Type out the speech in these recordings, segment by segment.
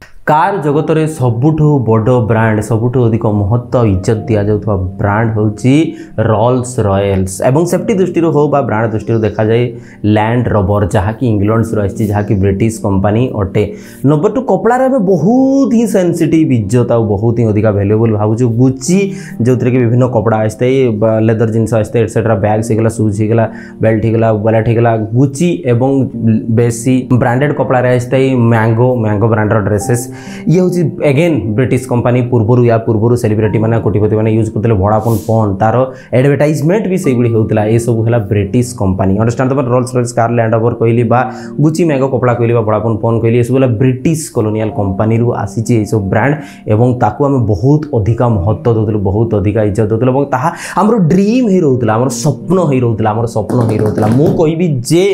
Car जगत रे सबुठु बड़ ब्रांड सबुठु अधिक महत्व इज्जत दिया जाउथवा ब्रांड होची रोल्स रॉयल्स एवं सेफ्टी दृष्टि हो बा ब्रांड दृष्टि देखा जाए लैंड रोवर जहाँ कि इंग्लैंड से रही जहाँ कि ब्रिटिश कंपनी अटे। नंबर 2 कपड़ा रे बहुत ही सेंसिटिव इज्जत आ बहुत ही अधिक वैल्यूएबल भावुछु गुची जो कि विभिन्न कपड़ा आसते लेदर जिनस आसते एटसेट्रा बैग्स होगला शूज होगला बेल्ट होगला वॉलेट होगला गुची एवं बेसी ब्रांडेड कपड़ा रे आसते मैंगो ब्रांडर ड्रेसेस ये हूँ एगेन ब्रिटिश कंपनी पूर्वर या पूर्वर सेलिब्रिटी मैंने कोटिपति मैंने यूज करते वोडाफोन फोन तार एडवर्टाइजमेंट भी से होता है सब है ब्रिटिश कंपनी अंडरस्टैंड तुम Rolls Royce car Land Rover कहली बा गुची मैंगो कपड़ा कहली वोडाफोन फोन कहली सब ब्रिटिश कॉलोनियल कंपनी रू आसी ये सब ब्रांड एवं ताकू आम बहुत अधिक महत्व दूसरू बहुत अधिक इज्जत दूसरू और आमर ड्रीम ही रोला आम स्वप्न ही रोला आम स्वप्न ही रोला मुझे कहबी जे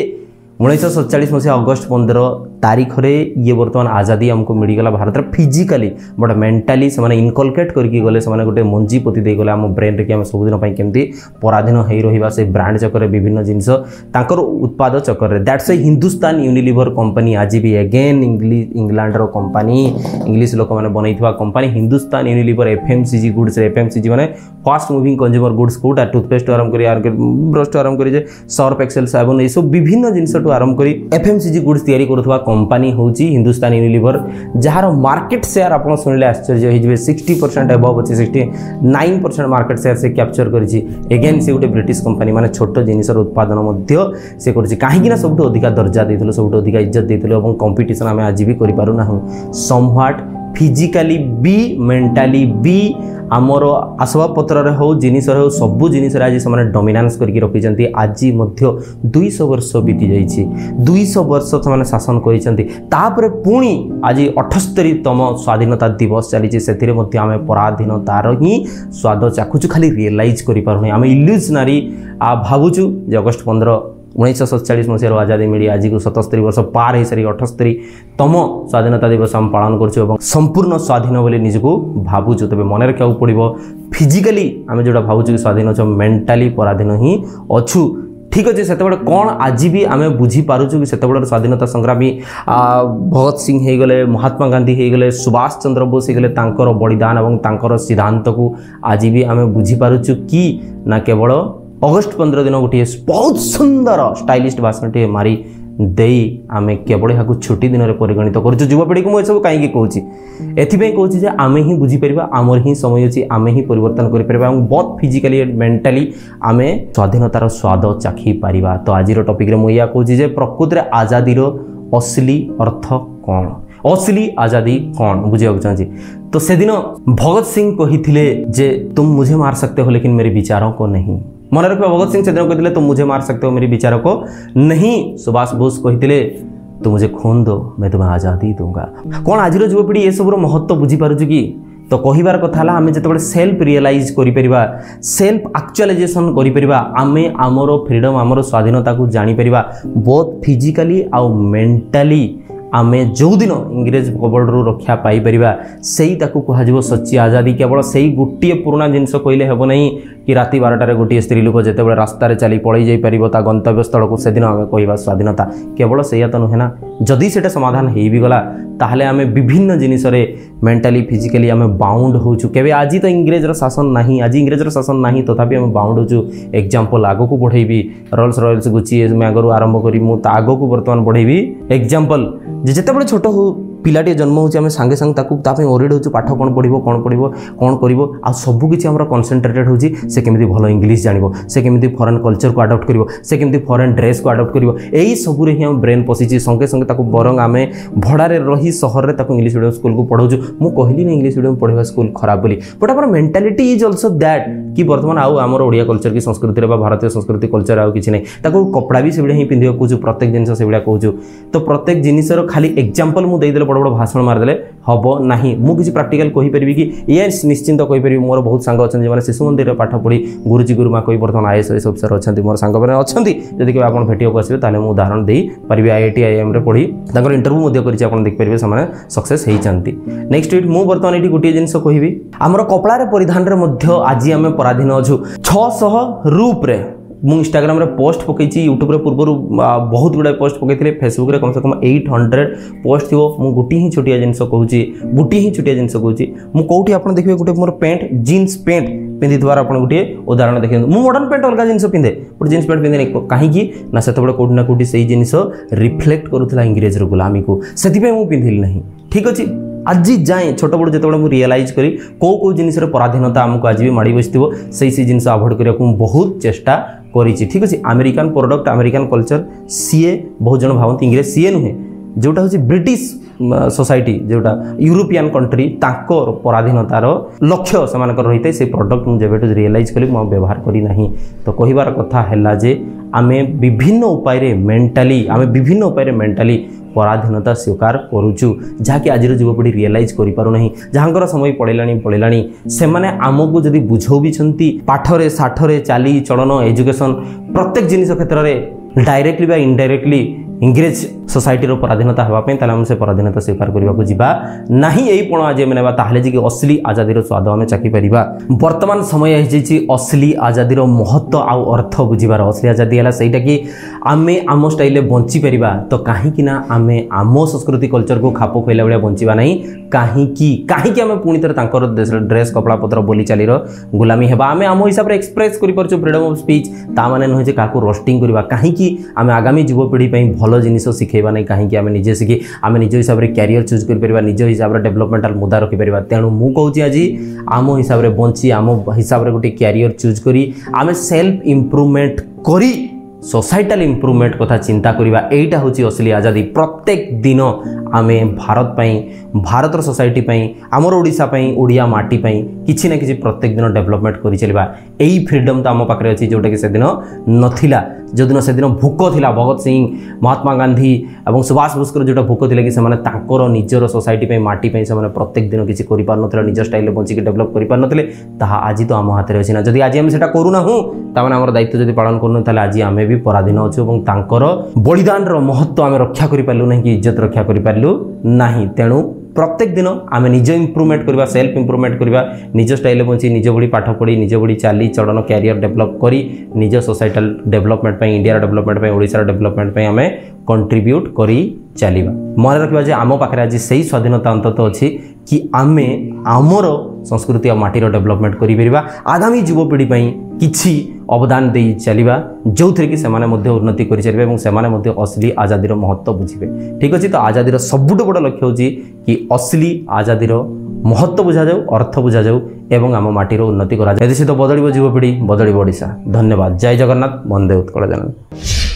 1947 मसीहा अगस्ट 15 तारीख रे ये बर्तमान आजादी हमको मिलगला भारत फिजिकली बट मेंटाली से इनकलकेट करके गले से गोटे मंजी पोती दे गले आम ब्रेन रे कि सबुदिन केमती पराधीन हो रहा से ब्रांड चक्कर विभिन्न जिनस उत्पाद चक्कर that's a Hindustan Unilever company आज भी एगेन इंग्लैंड रो कंपनी इंग्लिश लोक मैंने बनई company Hindustan Unilever FMCG goods FMCG माने फास्ट मूविंग कंज्यूमर गुड्स कोटा टूथपेस्ट आरंभ कर ब्रश आरंभ कर सर्फ एक्सेल साबुन ये सब विभिन्न जिनस आरंभ कर एफएमसीजी गुड्स तैयारी करुवा कंपनी होची Hindustan Unilever jar market share आप शुणिले आश्चर्य हो 60% एबव अच्छे 69% मार्केट शेयर से कैप्चर करिछि एगेन से गोटे ब्रिटिश कंपनी माने छोट जिनिसर उत्पादन मध्य से करिछि काहेकि ना सबटो अधिक दर्जा देथिलो सबटो अधिक इज्जत देथिलो एवं कंपटीशन आमे आज भी करि पारु नाहु समहाट फिजिकली बी मेंटली बी आमर आसबाबपत्र हो जिनिस हो सबू जिनिस आज से डोमिनान्स करके रखी आज 200 वर्ष बीती जाइए 200 वर्ष से शासन कर पुणी आज 78तम स्वाधीनता दिवस चली से आम पराधीनतार ही स्वाद चाखुचु खाली रियलाइज कर आम इल्यूजनारी भावुचु जे अगस्ट 15 1947 मसीह आजादी मिली आज को 77 वर्ष पार हो सारी 78तम स्वाधीनता दिवस आम पालन कर संपूर्ण स्वाधीन बोली निजको भावुचु तबे मन रखा पड़ो फिजिकली आम जो भावुचु कि स्वाधीन अच्छे मेंटाली पराधीन ही अच्छु ठीक अच्छे से कौन आज भी आम बुझीपारुचु कि से स्वाधीनता संग्रामी भगत सिंह हो गले महात्मा गांधी हो गले सुभाष चंद्र बोस हो गले तांकर बलिदान और तांकर सिद्धांत को आज भी आम बुझीपारुचु कि ना केवल अगस्ट 15 दिन गोटे बहुत सुंदर स्टाइलिश भाषण टे मारी दे आम केवल यहाँ छुट्टी दिन में परिगणित कर युवपीढ़ी को मुझे सब कहीं कहूँ एपाई कहूँ आम ही बुझीपर आमर ही समय अच्छी आम ही परिवर्तन कर बहुत फिजिकली एंड मेंटाली आम स्वाधीनतार स्वाद चाखी पारिबा। तो आज टॉपिक रे मुझे कहूँ प्रकृति में आजादी असली अर्थ कौन असली आजादी कौन बुझे चाहिए। तो से दिन भगत सिंह कही तुम मुझे मार सकते हो लेकिन मेरे विचारों को नहीं। मन रखिए भगत सिंह से दिन कहते तुम मुझे मार सकते हो मेरे विचारों को नहीं। सुभाष बोस कहते तुम मुझे खून दो मैं तुम्हें आजादी दूंगा। कौन आज युवपीढ़ी ये सब महत्व बुझीपार कि तो कहबार कथा आम जो सेल्फ रियलाइज कर सेल्फ एक्चुअलाइजेशन करें आमर फ्रीडम आमर स्वाधीनता को जापर बहुत फिजिकली आउ मेंटाली आमे जो दिन इंग्रेज कबल रक्षा पाइपर से कह सच्ची आजादी केवल से ही गोटे पुराना जिनस कहले हेब नहीं कि राति 12टार गोटे स्त्री लोक जिते रास्तार चली पलि जापर गंतव्य स्थल को सेदिन आम कह स्वाधीनता केवल से तो नुहे ना जदि से समाधान हो भी गला ताहले आमे विभिन्न जिनिस मेंटाली फिजिकली आमे बाउंड होचु केबे आज तो इंग्रेजर शासन नहीं आज इंग्रेजर शासन नहीं तथापि आमे बाउंड होचु एग्जांपल आगो को बढ़ेबी रोल्स रॉयल्स गुची मैगरू आरंभ करी मु आगो को वर्तमान बढ़ेबी एग्जांपल जिते छोट हो पिलाटे जन्म होची आमे सांगे सांग ताकू तापे ओरिड होचु पाठ कोन पढिबो कोन करिवो आ सब किछि हमरा कंसंट्रेटेड होची से केमिति भलो इंग्लिश जानिबो से केमिति फॉरेन कल्चर को अडॉप्ट करिवो से केमिति फॉरेन ड्रेस को अडॉप्ट करिवो एई सबुरे ही हम ब्रेन पसिची संगे संगे ताकू बरंग आमे भड़ारे रही शहर रे ताकू इंग्लिश मीडियम स्कूल को पढौचु मु कहली नै इंग्लिश मीडियम पढिबा स्कूल खराब बोली बट हमर मेंटालिटी इज आल्सो दैट कि वर्तमान आउ हमर ओडिया कल्चर की संस्कृति रे बा भारतीय संस्कृति कल्चर आउ किछि नै ताकू कपड़ा भी सेबडे ही पिंदियो कुछु प्रत्येक जिंस सेबडा कहूछु तो प्रत्येक जिनिसर खाली एग्जांपल मु देइ देले बड़ बड़ भाषण मार देले हबो नाही मु किछि प्रैक्टिकल कहि परिबी कि ये निश्चिंत कहि परिबी मोर बहुत सांग अछन जे माने शिशु मंदिर रे पाठ पढी गुरुजी गुरुमा कहि वर्तमान आईएएस ऑफिसर अछंती मोर सांग माने अछंती जदि के आपण भेटियो को आसीबे ताले मु उदाहरण देई परिबी आईआईटी आईएम रे पढी ताकर इंटरव्यू मध्य करिछि आपण देख परिबे समाने सक्सेस हेइ चंती। नेक्स्ट वीक मु वर्तमान एटी गोटे जिंस कहिबी हमर कपड़ा रे परिधान रे मध्य आज आमे पराधीन अछु 600 रूप रे मु इंस्टाग्राम रे पोस्ट पकई यूट्यूब रे पूर्व बहुत गुड़ा पोस्ट पकई फेसबुक रे कम से कम 800 पोस्ट थी मु गोटी ही छोटिया जिनस कहूँ गोटी ही छोटिया जिनस कहूँ मु कौटी आप देखिए गोटे मोर पैंट जीन्स पैंट पिंधि द्वारा आप गोटे उदाहरण देखिए मु मॉडर्न पैंट अलग जिनस पिंधे बट जीन्स पैंट पिंधे कहीं ना से कौटी ना कौटी से जिनस रिफ्लेक्ट करूला इंग्रेज गुलामी को से मु पिंधिली नहीं ठीक अच्छे आज जाए छोट बड़ जो मुझे रियलाइज करी कौ जिनस पराधीनता आमको आज भी माड़ी बसो से जिनस अवॉइड करने को बहुत चेष्टा करी ठीक अच्छे American product American culture CA बहुत जन भावती इंग्रेज सीए नुहे जोटा हूँ ब्रिटिश सोसाइटी जोटा यूरोपियन कंट्री तांकर पराधीनतार लक्ष्य से रही से प्रोडक्ट मुझे रियलाइज कली मुझे व्यवहार करना तो कहबार कथा है जे आमे विभिन्न उपाय मेंटाली पराधीनता स्वीकार करुचु जहाँकि आज युवपीढ़ी रियलाइज करें जहाँ समय पड़ेला से माने आमको जदि बुझौ भी पाठरे साठरे चाली चलन एजुकेशन प्रत्येक जिनिस क्षेत्र में डायरेक्टली बा इनडायरेक्टली इंग्रेज सोसाइटी पराधीनता होगापी से पराधीनता स्वीकार करने को जीवा ना यही पण आज नेबा ताहले जी असली आजादी स्वाद आम चाखी पारिबा वर्तमान समय असली आजादी महत्व आउ अर्थ बुझीबार असली आजादी है सहीटा कि आमे आम स्टाइल बंची पारिबा तो कहीं आमे आम संस्कृति कल्चर को खाप खुला भाया बंचवा नहीं कहीं आम पुणी थे ड्रेस कपड़ा पत्र बोली चाली गुलामी है आम आम हिसाब से एक्सप्रेस कर फ्रीडम ऑफ स्पीच ता माने नुहे क्या रोस्टिंग करवा कहीं आम आगामी युवपीढ़ी भल जिनिस शिखेबा नहीं कहीं आम निजे शिखी आम निज हिसाब से कैरियर चूज कर निज हिसाब से डेवलपमेंटाल मुद्दा रखिपर तेणु मुझे आज आम हिसाब से बंची आम हिसाब से गोटे कैरियर चूज करी आम सेल्फ इम्प्रूवमेंट करी सोसाइटाल इम्प्रूवमेंट कथा चिंता करवा एटा हूँ असली आजादी प्रत्येक दिन आमे भारत सोसाइटी आमर ओडिशा ओडिया माटी किसी ना कि प्रत्येक दिन डेवलपमेंट कर चलवा यही फ्रीडम तो आम पाखे अच्छी जोटा कि से दिन नथिला जो दिन से दिन भूक थिला भगत सिंह महात्मा गांधी और सुभाष बोस जोटा भूक थिला कि से निजर सोसाइटी माटी से प्रत्येक दिन किसी कर निज स्टाइल बंचिक डेवलप कर आज तो आम हाथ में अच्छी ना जदि आज आम से करूना आम दायित्व जब पालन करूँ आज आम भी पराधीन अच्छु बलिदान महत्व आम रक्षा करूँ ना कि इज्जत रक्षा करूँ ना तेणु प्रत्येक दिन आम निज इम्प्रूवमेंट करवा सेल्फ इम्प्रूवमेंट करवा निज स्टाइल बंची निज भली पाठ पढ़ी निज भली चाली चलन कैरियर डेवलप करी निज societal development India development Odisha development आम कंट्रीब्यूट करी चलिबा मन रखा आम पाखे आज से स्वाधीनता अंतत अच्छी कि आमे आमर संस्कृति और माटीर डेवलपमेंट करिपरिबा आगामी युवपीढ़ी किछि अवदान दे चलिबा जो थे कि सेमाने उन्नति कर चलिबा एवं सेमाने असली आजादीर महत्व बुझिबे ठीक अच्छे तो आजादीर सबुठ बड़ लक्ष्य होची कि असली आजादीर महत्व बुझा जाऊ अर्थ बुझा जाऊ एवं आम माटीर उन्नति करा जाऊ। तो बदलिबो युवपीढ़ी बदलिबो ओडिशा। धन्यवाद। जय जगन्नाथ। वंदे उत्कल जननी।